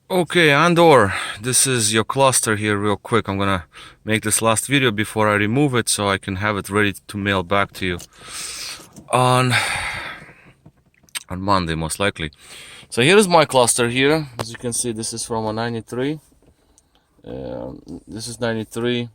Okay, Andor, this is your cluster here real quick. I'm gonna make this last video before I remove it so I can have it ready to mail back to you on Monday, most likely. So here is my cluster here. As you can see, this is from a 93. This is 93,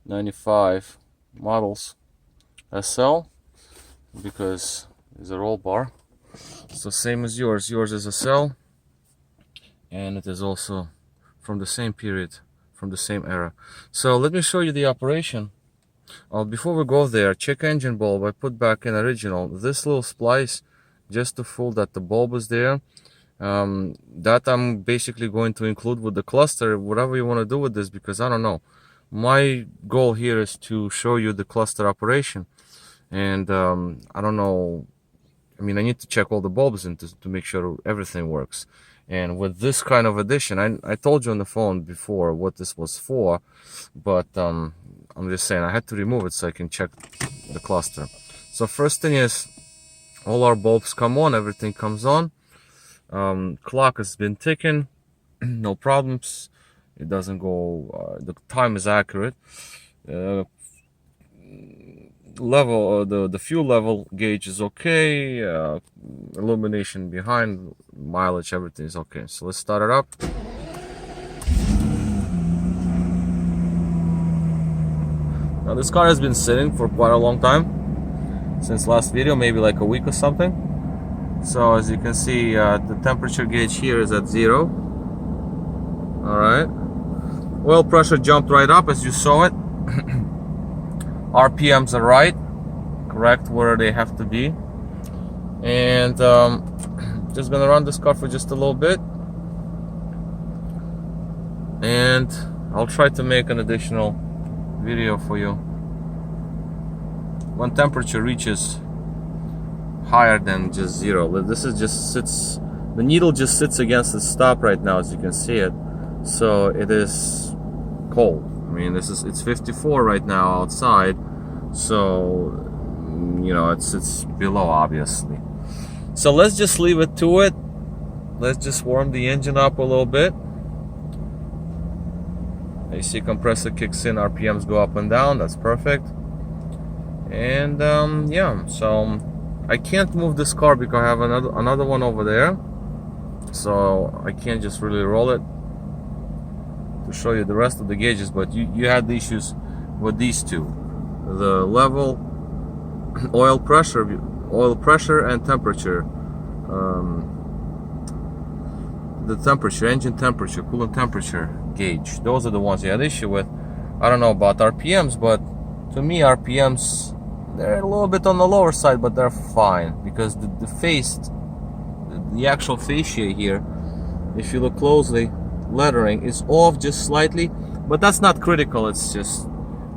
95 models SL because it's a roll bar. So same as yours. Yours is SL. And it is also from the same period, from the same era. So let me show you the operation. Before we go there, check engine bulb. I put back in original. This little splice, just to fool that the bulb is there. That I'm basically going to include with the cluster, whatever you want to do with this, because I don't know. My goal here is to show you the cluster operation. And I don't know. I mean, I need to check all the bulbs and to make sure everything works. And with this kind of addition, I told you on the phone before what this was for, but I'm just saying I had to remove it so I can check the cluster. So first thing is, all our bulbs come on, everything comes on. Clock has been ticking, no problems. It doesn't go, the time is accurate. Level, the fuel level gauge is okay. Illumination behind, mileage, everything is okay. So let's start it up. Now this car has been sitting for quite a long time, since last video, maybe like a week or something. So as you can see, the temperature gauge here is at 0. All right, oil pressure jumped right up as you saw it. RPMs are right, correct where they have to be. And just gonna run this car for just a little bit, and I'll try to make an additional video for you when temperature reaches higher than just 0. This is just sits, the needle just sits against the stop right now, as you can see it. So it is cold. I mean, it's 54 right now outside, so you know it's below, obviously. So let's just leave it to it. Let's just warm the engine up a little bit. AC compressor kicks in, RPMs go up and down. That's perfect. And yeah, so I can't move this car because I have another one over there, so I can't just really roll it to show you the rest of the gauges. But you had the issues with these two, the level, oil pressure and temperature, the temperature, engine temperature, coolant temperature gauge. Those are the ones you had issue with. I don't know about RPMs, but to me RPMs, they're a little bit on the lower side, but they're fine because the face, the actual fascia here, if you look closely, lettering is off just slightly, but that's not critical. It's just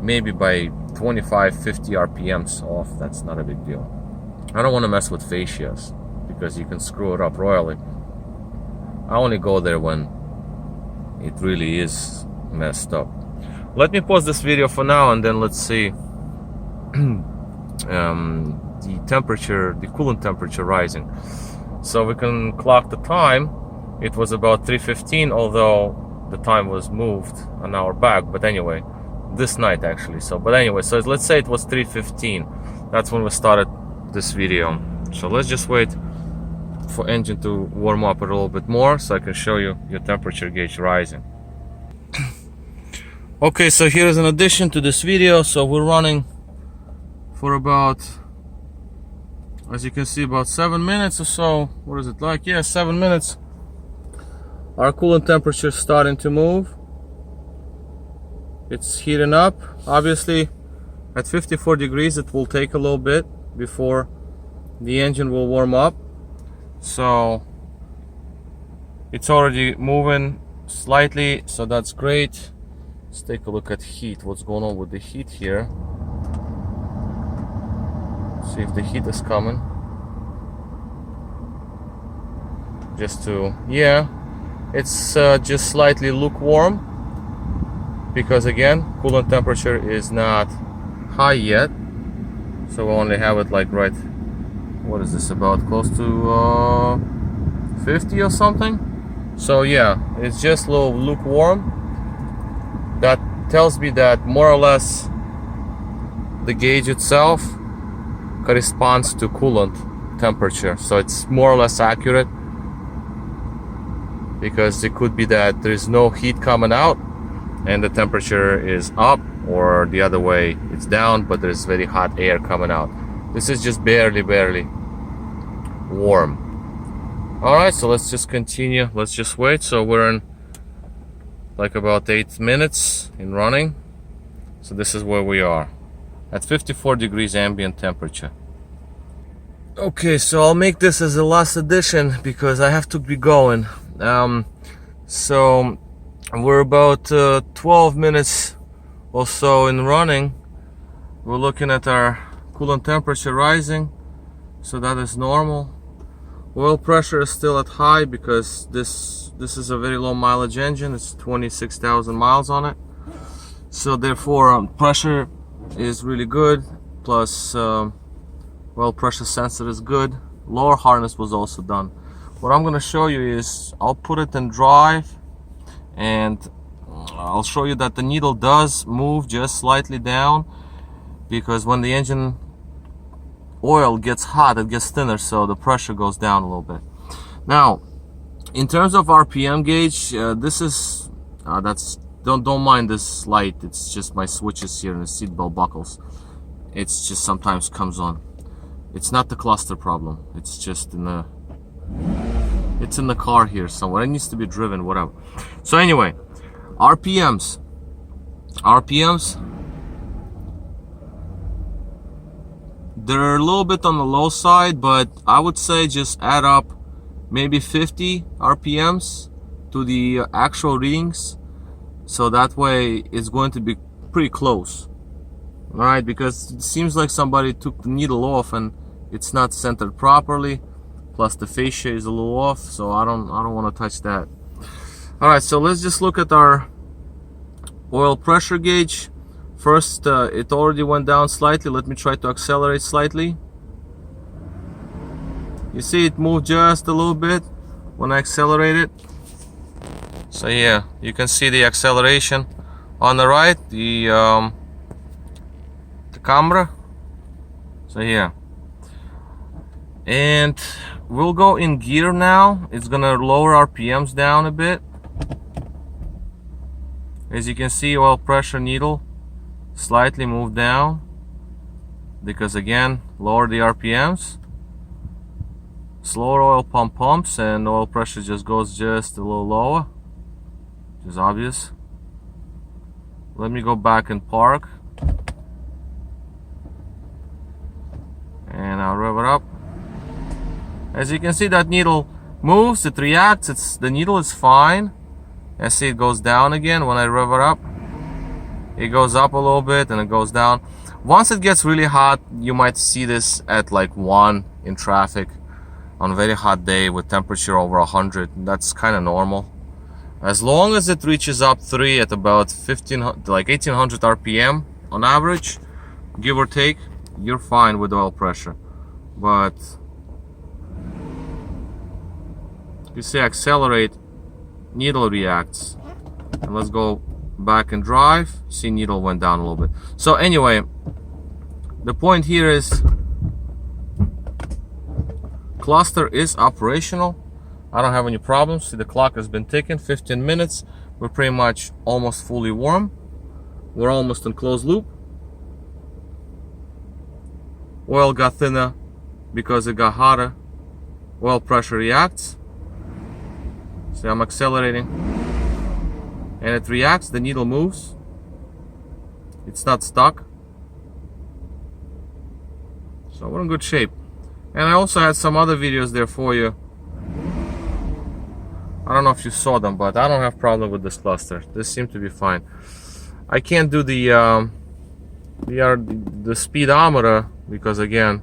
maybe by 25-50 RPMs off. That's not a big deal. I don't want to mess with fascias because you can screw it up royally. I only go there when it really is messed up. Let me pause this video for now, and then let's see the temperature, the coolant temperature rising. So we can clock the time. It was about 3:15, although the time was moved an hour back. But anyway, this night actually. So, but anyway, so let's say it was 3:15. That's when we started this video. So let's just wait for engine to warm up a little bit more so I can show you your temperature gauge rising. Okay, so here's an addition to this video. So we're running for about, as you can see, about 7 minutes or so. What is it like? Yeah, 7 minutes. Our coolant temperature is starting to move. It's heating up. Obviously, at 54 degrees, it will take a little bit before the engine will warm up. So it's already moving slightly, so that's great. Let's take a look at heat. What's going on with the heat here? See if the heat is coming. Just to, yeah, it's just slightly lukewarm because again, coolant temperature is not high yet, so we only have it like right, what is this, about close to 50 or something. So yeah, it's just a little lukewarm. That tells me that more or less the gauge itself corresponds to coolant temperature, so it's more or less accurate, because it could be that there is no heat coming out and the temperature is up, or the other way, it's down but there's very hot air coming out. This is just barely warm. Alright, so let's just continue. Let's just wait. So we're in like about 8 minutes in running. So this is where we are at 54 degrees ambient temperature. Okay, so I'll make this as the last edition because I have to be going. So we're about 12 minutes or so in running. We're looking at our coolant temperature rising, so that is normal. Oil pressure is still at high because this is a very low mileage engine. It's 26,000 miles on it, so therefore pressure is really good, plus oil pressure sensor is good. Lower harness was also done. What I'm going to show you is I'll put it in drive, and I'll show you that the needle does move just slightly down, because when the engine oil gets hot, it gets thinner, so the pressure goes down a little bit. Now, in terms of RPM gauge, this is don't mind this light. It's just my switches here and the seatbelt buckles. It's just sometimes comes on. It's not the cluster problem. It's just in the car here somewhere. It needs to be driven, whatever. So anyway, RPMs. They're a little bit on the low side, but I would say just add up maybe 50 RPMs to the actual readings, so that way it's going to be pretty close. Alright, because it seems like somebody took the needle off and it's not centered properly, plus the fascia is a little off, so I don't want to touch that. Alright, so let's just look at our oil pressure gauge. First, it already went down slightly. Let me try to accelerate slightly. You see it moved just a little bit when I accelerate it. So yeah, you can see the acceleration on the right, the camera. So yeah, and we'll go in gear now. It's gonna lower RPMs down a bit. As you can see, oil pressure needle slightly moved down, because again, lower the RPMs, slower oil pump pumps, and oil pressure just goes just a little lower, which is obvious. Let me go back and park, and I'll rev it up. As you can see, that needle moves, it reacts, the needle is fine. I see it goes down again when I rev it up. It goes up a little bit and it goes down. Once it gets really hot, you might see this at like 1 in traffic on a very hot day with temperature over 100. That's kind of normal. As long as it reaches up 3 at about 1800 RPM on average, give or take, you're fine with oil pressure. But you see, accelerate, needle reacts. And let's go back and drive. See, needle went down a little bit. So anyway, the point here is cluster is operational. I don't have any problems. See, the clock has been ticking. 15 minutes. We're pretty much almost fully warm. We're almost in closed loop. Oil got thinner because it got hotter. Oil pressure reacts. See, I'm accelerating, and it reacts. The needle moves. It's not stuck. So we're in good shape. And I also had some other videos there for you. I don't know if you saw them, but I don't have problem with this cluster. This seemed to be fine. I can't do the speedometer because again,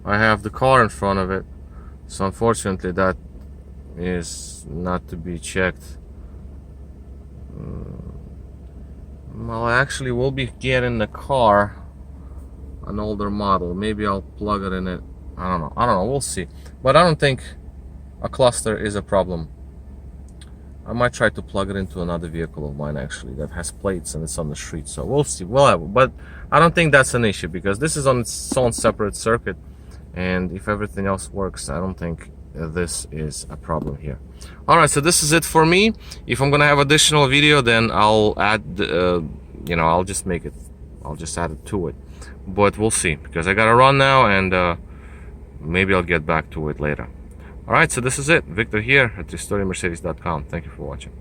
I have the car in front of it. So unfortunately, that is not to be checked. Well, actually, we'll be getting the car, an older model. Maybe I'll plug it in it. I don't know. We'll see. But I don't think a cluster is a problem. I might try to plug it into another vehicle of mine actually that has plates and it's on the street. So we'll see. But I don't think that's an issue because this is on its own separate circuit, and if everything else works, I don't think this is a problem here. All right, so this is it for me. If I'm gonna have additional video, then I'll add, you know, I'll just add it to it. But we'll see because I gotta run now, and maybe I'll get back to it later. All right, so this is it. Victor here at RestoringMercedes.com. Thank you for watching.